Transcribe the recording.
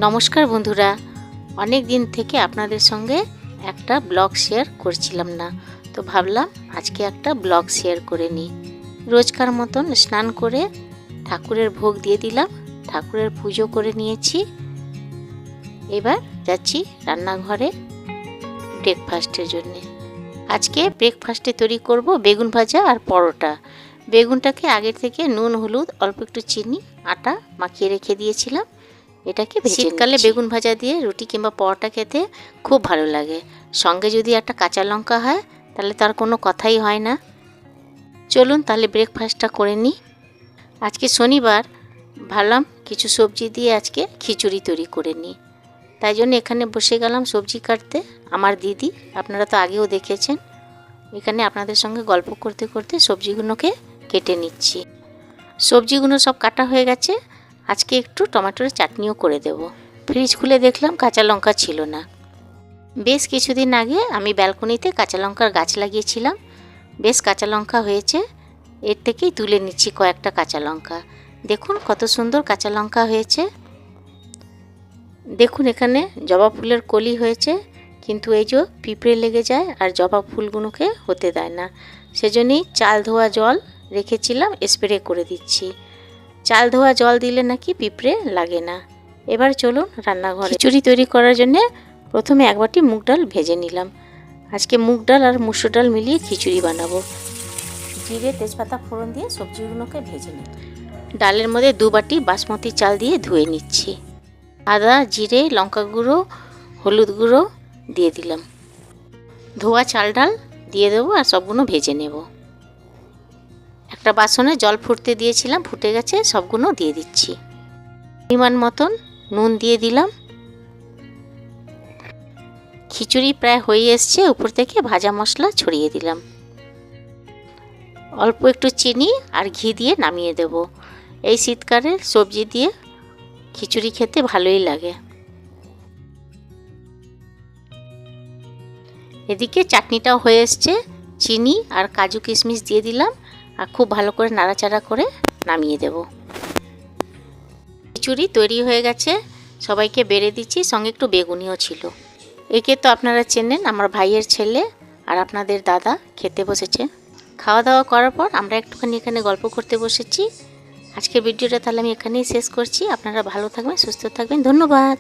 নমস্কার বন্ধুরা, অনেক দিন থেকে আপনাদের সঙ্গে একটা ব্লগ শেয়ার করছিলাম না, তো ভাবলাম আজকে একটা ব্লগ শেয়ার করে নিই। রোজকার মতন স্নান করে ঠাকুরের ভোগ দিয়ে দিলাম, ঠাকুরের পুজো করে নিয়েছি। এবার যাচ্ছি রান্নাঘরে ব্রেকফাস্টের জন্যে। আজকে ব্রেকফাস্টে তৈরি করব বেগুন ভাজা আর পরোটা। বেগুনটাকে আগে থেকে নুন হলুদ অল্প একটু চিনি আটা মাখিয়ে রেখে দিয়েছিলাম। এটাকে শীতকালে বেগুন ভাজা দিয়ে রুটি কিংবা পরোটা খেতে খুব ভালো লাগে। সঙ্গে যদি একটা কাঁচা লঙ্কা হয় তাহলে তার কোনো কথাই হয় না। চলুন তাহলে ব্রেকফাস্টটা করে নিই। আজকে শনিবার, ভাবলাম কিছু সবজি দিয়ে আজকে খিচুড়ি তৈরি করে নিই। তাই জন্য এখানে বসে গেলাম সবজি কাটতে। আমার দিদি, আপনারা তো আগেও দেখেছেন, এখানে আপনাদের সঙ্গে গল্প করতে করতে সবজিগুলোকে কেটে নিচ্ছি। সবজিগুলো সব কাটা হয়ে গেছে। আজকে একটু টমেটোর চাটনিও করে দেব। ফ্রিজ খুলে দেখলাম কাঁচা লঙ্কা ছিল না। বেশ কিছুদিন আগে আমি ব্যালকনিতে কাঁচা লঙ্কার গাছ লাগিয়েছিলাম। বেশ কাঁচা লঙ্কা হয়েছে, এর থেকেই তুলে নিচ্ছি কয়েকটা কাঁচা লঙ্কা। দেখুন কত সুন্দর কাঁচা লঙ্কা হয়েছে। দেখুন এখানে জবা ফুলের কলি হয়েছে, কিন্তু এই যে পিঁপড়ে লেগে যায় আর জবা ফুলগুলোকে হতে দেয় না। সেজন্যই চাল ধোয়া জল রেখেছিলাম, স্প্রে করে দিচ্ছি। চাল ধোয়া জল দিলে নাকি পিঁপড়ে লাগে না। এবার চলুন রান্নাঘরে। খিচুড়ি তৈরি করার জন্যে প্রথমে এক বাটি মুগ ডাল ভেজে নিলাম। আজকে মুগ ডাল আর মুসুর ডাল মিলিয়ে খিচুড়ি বানাবো। জিরে তেজপাতা ফোড়ন দিয়ে সবজিগুলোকে ভেজে নিই। ডালের মধ্যে 2 বাটি বাসমতি চাল দিয়ে ধুয়ে নিচ্ছি। আদা জিরে লঙ্কা গুঁড়ো হলুদ গুঁড়ো দিয়ে দিলাম। ধোয়া চাল ডাল দিয়ে দেবো আর সবগুলো ভেজে নেব। একটা বাসনে জল ফুটতে দিয়েছিলাম, ফুটে গেছে, সবগুলো দিয়ে দিচ্ছি। পরিমাণ মতন নুন দিয়ে দিলাম। খিচুড়ি প্রায় হয়ে এসছে, উপর থেকে ভাজা মশলা ছড়িয়ে দিলাম। অল্প একটু চিনি আর ঘি দিয়ে নামিয়ে দেব। এই শীতকালে সবজি দিয়ে খিচুড়ি খেতে ভালোই লাগে। এদিকে চাটনিটাও হয়ে এসছে, চিনি আর কাজু কিশমিশ দিয়ে দিলাম আর খুব ভালো করে নাড়াচাড়া করে নামিয়ে দেব। খিচুড়ি তৈরি হয়ে গেছে, সবাইকে বেড়ে দিচ্ছি। সঙ্গে একটু বেগুনিও ছিল। একে তো আপনারা চেনেন, আমার ভাইয়ের ছেলে আর আপনাদের দাদা খেতে বসেছে। খাওয়া দাওয়া করার পর আমরা একটুখানি এখানে গল্প করতে বসেছি। আজকের ভিডিওটা তাহলে আমি এখানেই শেষ করছি। আপনারা ভালো থাকবেন, সুস্থ থাকবেন, ধন্যবাদ।